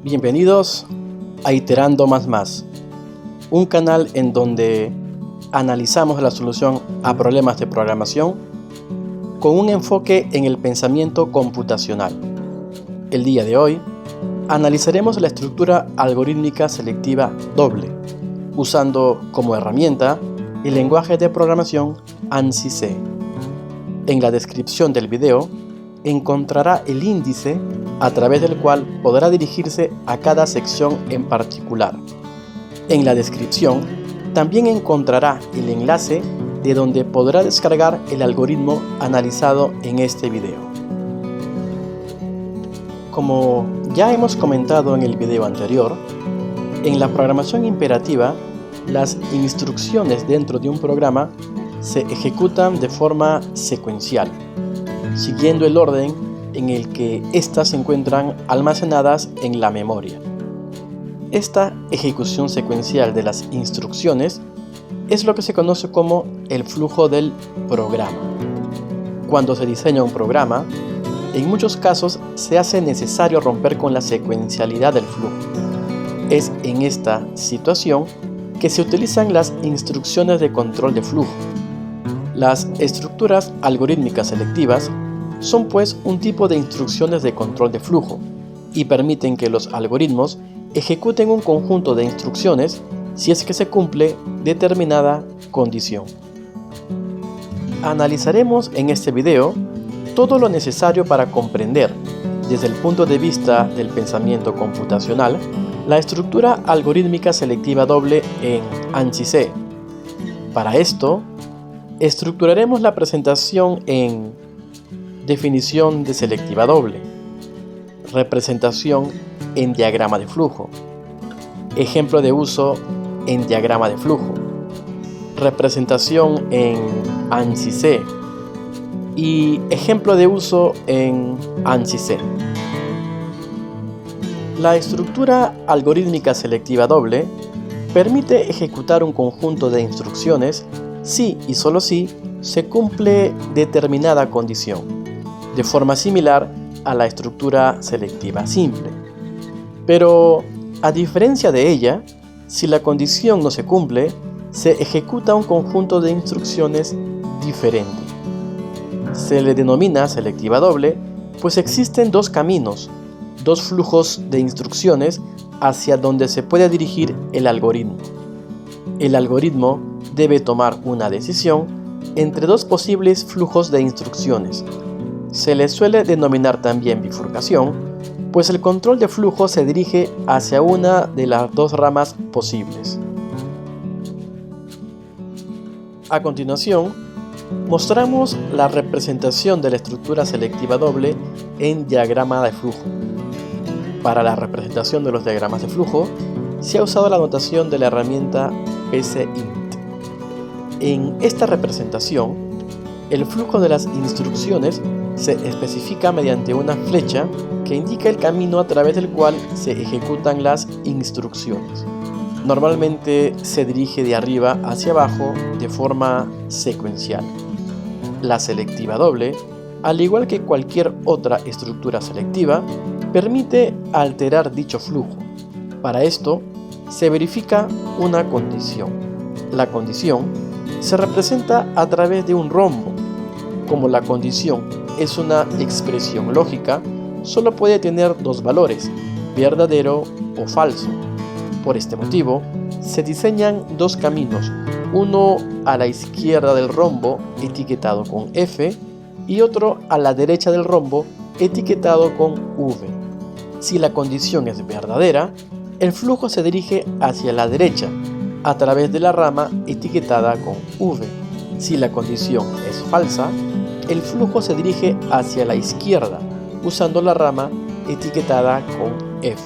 Bienvenidos a Iterando Más, un canal en donde analizamos la solución a problemas de programación con un enfoque en el pensamiento computacional. El día de hoy analizaremos la estructura algorítmica selectiva doble, usando como herramienta el lenguaje de programación ANSI-C. En la descripción del video encontrará el índice a través del cual podrá dirigirse a cada sección en particular. En la descripción también encontrará el enlace de donde podrá descargar el algoritmo analizado en este video. Como ya hemos comentado en el video anterior, en la programación imperativa, las instrucciones dentro de un programa se ejecutan de forma secuencial, siguiendo el orden en el que éstas se encuentran almacenadas en la memoria. Esta ejecución secuencial de las instrucciones es lo que se conoce como el flujo del programa. Cuando se diseña un programa, en muchos casos se hace necesario romper con la secuencialidad del flujo. Es en esta situación que se utilizan las instrucciones de control de flujo. Las estructuras algorítmicas selectivas son pues un tipo de instrucciones de control de flujo y permiten que los algoritmos ejecuten un conjunto de instrucciones si es que se cumple determinada condición. Analizaremos en este video todo lo necesario para comprender, desde el punto de vista del pensamiento computacional, la estructura algorítmica selectiva doble en ANSI-C. Para esto, estructuraremos la presentación en definición de selectiva doble, representación en diagrama de flujo, ejemplo de uso en diagrama de flujo, representación en ANSI-C y ejemplo de uso en ANSI-C. La estructura algorítmica selectiva doble permite ejecutar un conjunto de instrucciones si y solo si se cumple determinada condición, de forma similar a la estructura selectiva simple. Pero, a diferencia de ella, si la condición no se cumple, se ejecuta un conjunto de instrucciones diferente. Se le denomina selectiva doble, pues existen dos caminos, dos flujos de instrucciones hacia donde se puede dirigir el algoritmo. El algoritmo debe tomar una decisión entre dos posibles flujos de instrucciones. Se le suele denominar también bifurcación, pues el control de flujo se dirige hacia una de las dos ramas posibles. A continuación, mostramos la representación de la estructura selectiva doble en diagrama de flujo. Para la representación de los diagramas de flujo, se ha usado la notación de la herramienta PCInt. En esta representación, el flujo de las instrucciones se especifica mediante una flecha que indica el camino a través del cual se ejecutan las instrucciones. Normalmente se dirige de arriba hacia abajo de forma secuencial. La selectiva doble, al igual que cualquier otra estructura selectiva, permite alterar dicho flujo. Para esto, se verifica una condición. La condición se representa a través de un rombo. Como la condición es una expresión lógica, solo puede tener dos valores, verdadero o falso. Por este motivo, se diseñan dos caminos, uno a la izquierda del rombo etiquetado con F y otro a la derecha del rombo etiquetado con V. Si la condición es verdadera, el flujo se dirige hacia la derecha, a través de la rama etiquetada con V. Si la condición es falsa, el flujo se dirige hacia la izquierda, usando la rama etiquetada con F.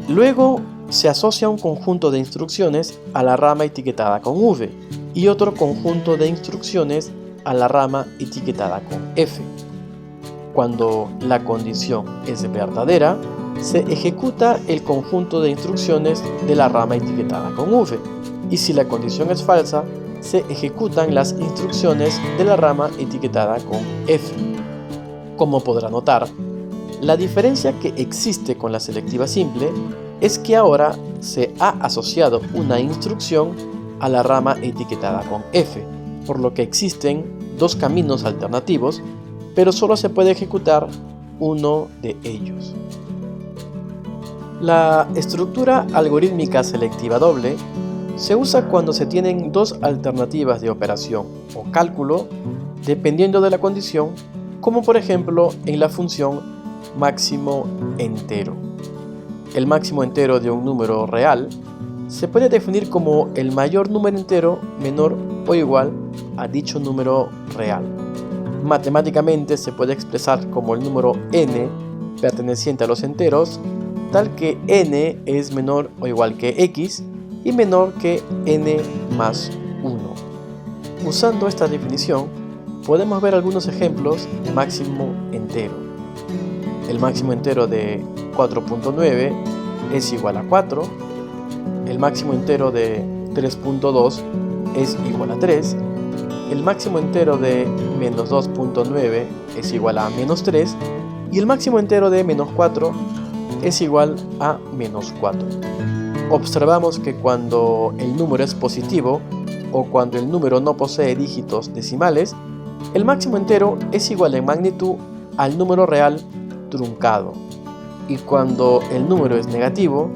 Luego, se asocia un conjunto de instrucciones a la rama etiquetada con V y otro conjunto de instrucciones a la rama etiquetada con F. Cuando la condición es verdadera, se ejecuta el conjunto de instrucciones de la rama etiquetada con V, y si la condición es falsa, se ejecutan las instrucciones de la rama etiquetada con F. Como podrá notar, La diferencia que existe con la selectiva simple es que ahora se ha asociado una instrucción a la rama etiquetada con F, por lo que existen dos caminos alternativos, pero solo se puede ejecutar uno de ellos. La estructura algorítmica selectiva doble se usa cuando se tienen dos alternativas de operación o cálculo dependiendo de la condición, como por ejemplo en la función máximo entero. El máximo entero de un número real se puede definir como el mayor número entero menor o igual a dicho número real. Matemáticamente se puede expresar como el número n perteneciente a los enteros, tal que n es menor o igual que x y menor que n más 1. Usando esta definición, podemos ver algunos ejemplos de máximo entero. El máximo entero de 4.9 es igual a 4, el máximo entero de 3.2 es igual a 3, el máximo entero de menos 2.9 es igual a menos 3 y el máximo entero de menos 4 es igual a menos 4. Observamos que cuando el número es positivo o cuando el número no posee dígitos decimales, el máximo entero es igual en magnitud al número real truncado, y cuando el número es negativo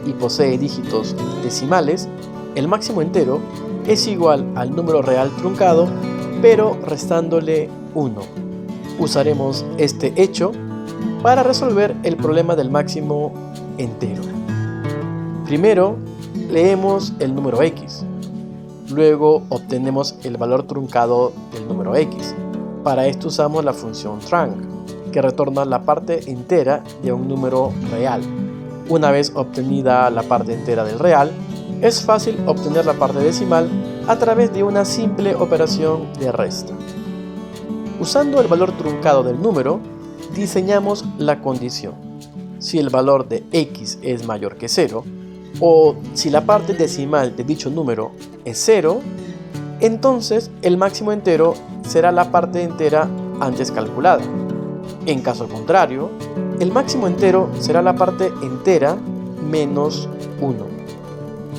y posee dígitos decimales, el máximo entero es igual al número real truncado, pero restándole 1. Usaremos este hecho para resolver el problema del máximo entero. Primero, leemos el número x. Luego obtenemos el valor truncado del número x. Para esto usamos la función trunc, que retorna la parte entera de un número real. Una vez obtenida la parte entera del real, es fácil obtener la parte decimal a través de una simple operación de resta. Usando el valor truncado del número, diseñamos la condición. Si el valor de x es mayor que 0, o si la parte decimal de dicho número es 0, entonces el máximo entero será la parte entera antes calculada. En caso contrario, el máximo entero será la parte entera menos 1.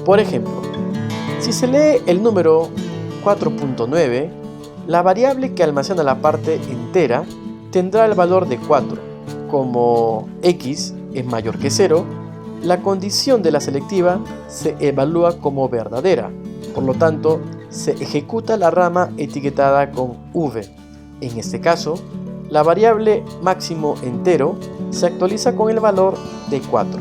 Por ejemplo, si se lee el número 4.9, la variable que almacena la parte entera tendrá el valor de 4. Como x es mayor que 0, la condición de la selectiva se evalúa como verdadera, por lo tanto, se ejecuta la rama etiquetada con v. En este caso, la variable máximo entero se actualiza con el valor de 4.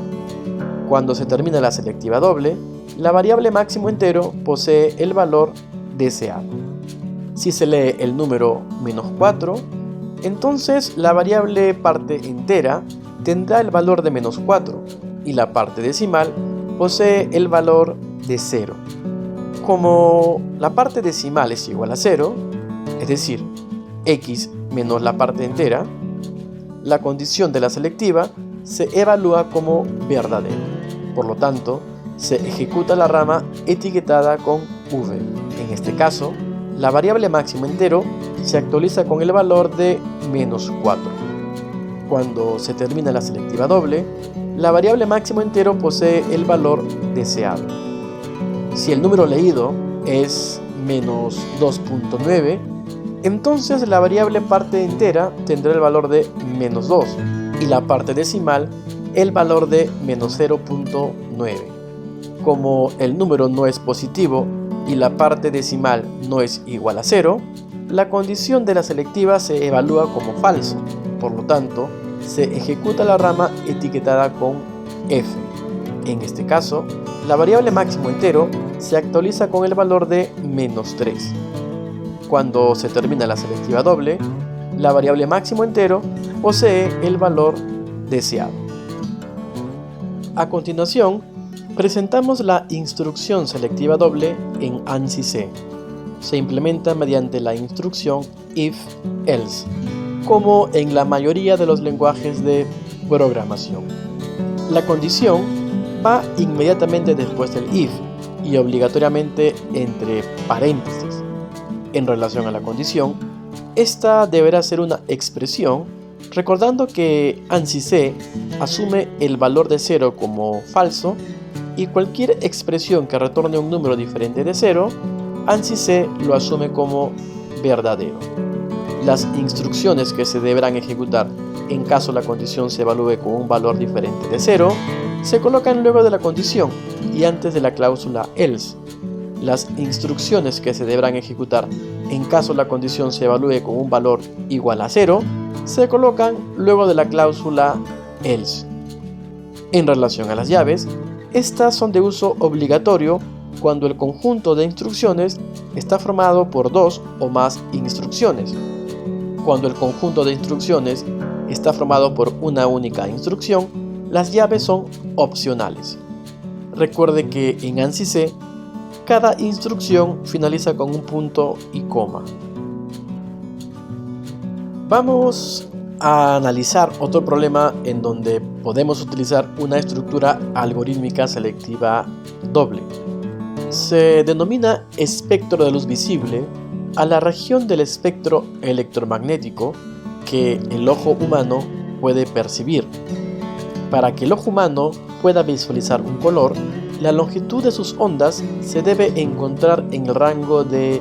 Cuando se termina la selectiva doble, la variable máximo entero posee el valor deseado. Si se lee el número menos 4, entonces la variable parte entera tendrá el valor de menos 4 y la parte decimal posee el valor de 0. Como la parte decimal es igual a 0, es decir, x menos la parte entera, la condición de la selectiva se evalúa como verdadera. Por lo tanto, se ejecuta la rama etiquetada con v. En este caso, la variable máximo entero se actualiza con el valor de menos 4. Cuando se termina la selectiva doble, la variable máximo entero posee el valor deseado. Si el número leído es menos 2.9, entonces la variable parte entera tendrá el valor de menos 2 y la parte decimal el valor de menos 0.9. Como el número no es positivo y la parte decimal no es igual a 0, la condición de la selectiva se evalúa como falso. Por lo tanto, se ejecuta la rama etiquetada con f. En este caso, la variable máximo entero se actualiza con el valor de menos 3. Cuando se termina la selectiva doble, la variable máximo entero posee el valor deseado. A continuación, presentamos la instrucción selectiva doble en ANSI C. Se implementa mediante la instrucción if-else, como en la mayoría de los lenguajes de programación. La condición va inmediatamente después del if y obligatoriamente entre paréntesis. En relación a la condición, esta deberá ser una expresión Recordando que ANSI C asume el valor de 0 como falso y cualquier expresión que retorne un número diferente de 0, ANSI C lo asume como verdadero. Las instrucciones que se deberán ejecutar en caso la condición se evalúe con un valor diferente de 0 se colocan luego de la condición y antes de la cláusula else. Las instrucciones que se deberán ejecutar en caso la condición se evalúe con un valor igual a 0 se colocan luego de la cláusula else. En relación a las llaves, estas son de uso obligatorio cuando el conjunto de instrucciones está formado por dos o más instrucciones. Cuando el conjunto de instrucciones está formado por una única instrucción, las llaves son opcionales. Recuerde que en ANSI C, cada instrucción finaliza con un punto y coma. Vamos a analizar otro problema en donde podemos utilizar una estructura algorítmica selectiva doble. Se denomina espectro de luz visible a la región del espectro electromagnético que el ojo humano puede percibir. Para que el ojo humano pueda visualizar un color, la longitud de sus ondas se debe encontrar en el rango de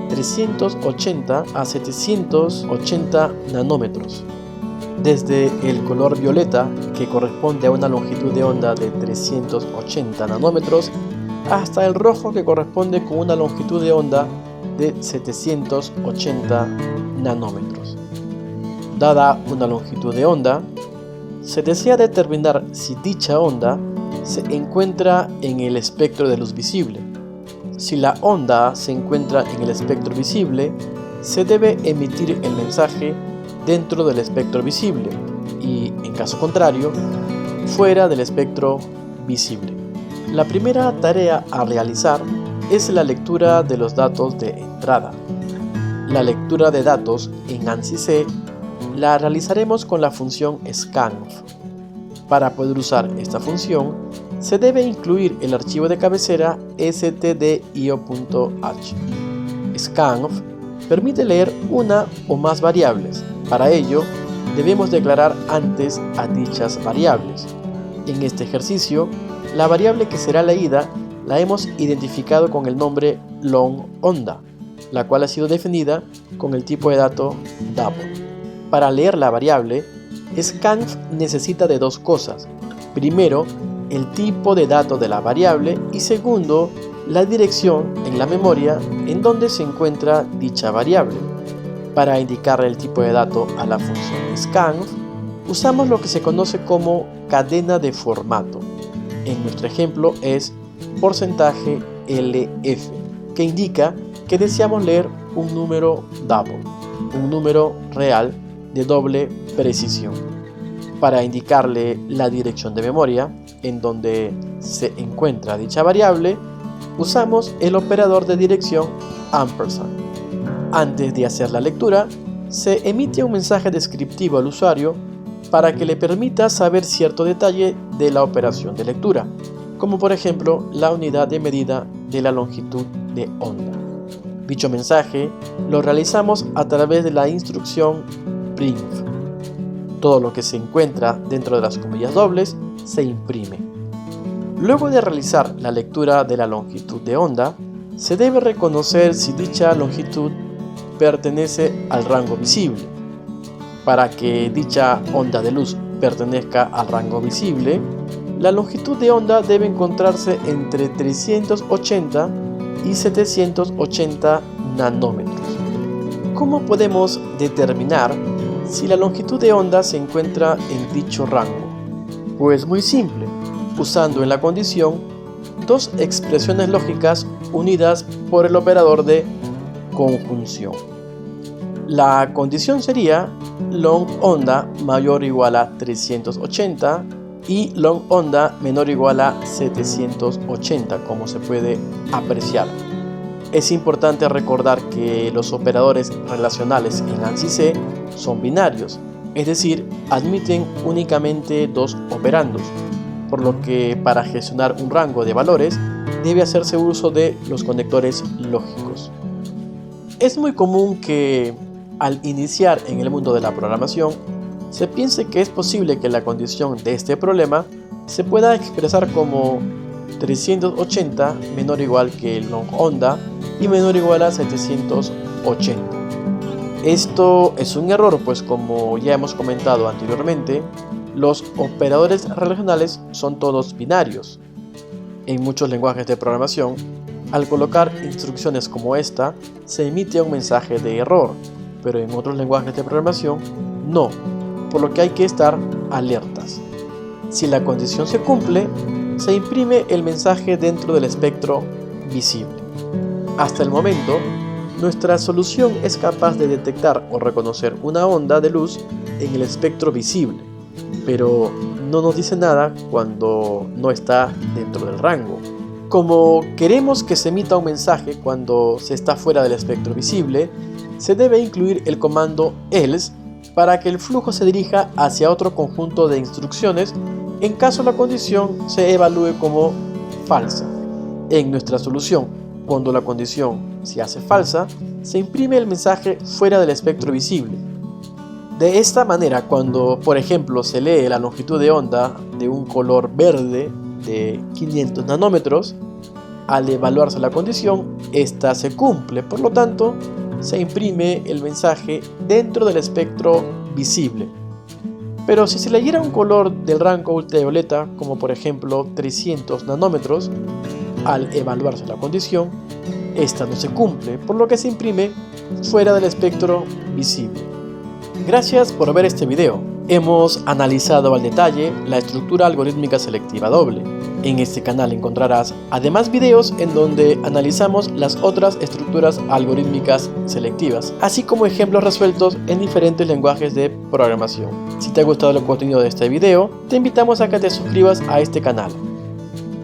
380 a 780 nanómetros. Desde el color violeta, que corresponde a una longitud de onda de 380 nanómetros, hasta el rojo, que corresponde con una longitud de onda de 780 nanómetros. Dada una longitud de onda, se desea determinar si dicha onda se encuentra en el espectro de luz visible. Si la onda se encuentra en el espectro visible, se debe emitir el mensaje dentro del espectro visible y, en caso contrario, fuera del espectro visible. La primera tarea a realizar es la lectura de los datos de entrada. La lectura de datos en ANSI C la realizaremos con la función scanf. Para poder usar esta función, se debe incluir el archivo de cabecera stdio.h. Scanf permite leer una o más variables. Para ello, debemos declarar antes a dichas variables. En este ejercicio, la variable que será leída la hemos identificado con el nombre long_onda, la cual ha sido definida con el tipo de dato double. Para leer la variable, scanf necesita de dos cosas. Primero, el tipo de dato de la variable y segundo, la dirección en la memoria en donde se encuentra dicha variable. Para indicarle el tipo de dato a la función scanf, usamos lo que se conoce como cadena de formato. En nuestro ejemplo es %LF, que indica que deseamos leer un número double, un número real de doble precisión. Para indicarle la dirección de memoria en donde se encuentra dicha variable, usamos el operador de dirección ampersand. Antes de hacer la lectura, se emite un mensaje descriptivo al usuario para que le permita saber cierto detalle de la operación de lectura, como por ejemplo la unidad de medida de la longitud de onda. Dicho mensaje lo realizamos a través de la instrucción print. Todo lo que se encuentra dentro de las comillas dobles se imprime. Luego de realizar la lectura de la longitud de onda, se debe reconocer si dicha longitud pertenece al rango visible. Para que dicha onda de luz pertenezca al rango visible, la longitud de onda debe encontrarse entre 380 y 780 nanómetros. ¿Cómo podemos determinar si la longitud de onda se encuentra en dicho rango? Pues muy simple, usando en la condición dos expresiones lógicas unidas por el operador de conjunción. La condición sería long onda mayor o igual a 380 y long onda menor o igual a 780, como se puede apreciar. Es importante recordar que los operadores relacionales en ANSI C son binarios, es decir, admiten únicamente dos operandos, por lo que para gestionar un rango de valores debe hacerse uso de los conectores lógicos. Es muy común que al iniciar en el mundo de la programación se piense que es posible que la condición de este problema se pueda expresar como 380 menor o igual que el long onda y menor o igual a 780. Esto es un error, pues como ya hemos comentado anteriormente, los operadores relacionales son todos binarios. En muchos lenguajes de programación, al colocar instrucciones como esta, se emite un mensaje de error, pero en otros lenguajes de programación no, por lo que hay que estar alertas. Si la condición se cumple, se imprime el mensaje dentro del espectro visible. Hasta el momento, nuestra solución es capaz de detectar o reconocer una onda de luz en el espectro visible, pero no nos dice nada cuando no está dentro del rango. Como queremos que se emita un mensaje cuando se está fuera del espectro visible, se debe incluir el comando else para que el flujo se dirija hacia otro conjunto de instrucciones en caso la condición se evalúe como falsa. En nuestra solución, cuando la condición se hace falsa, se imprime el mensaje fuera del espectro visible. De esta manera, cuando por ejemplo se lee la longitud de onda de un color verde de 500 nanómetros, al evaluarse la condición, esta se cumple, por lo tanto, se imprime el mensaje dentro del espectro visible. Pero si se leyera un color del rango ultravioleta, como por ejemplo 300 nanómetros, al evaluarse la condición, esta no se cumple, por lo que se imprime fuera del espectro visible. Gracias por ver este video. Hemos analizado al detalle la estructura algorítmica selectiva doble. En este canal encontrarás además videos en donde analizamos las otras estructuras algorítmicas selectivas, así como ejemplos resueltos en diferentes lenguajes de programación. Si te ha gustado el contenido de este video, te invitamos a que te suscribas a este canal.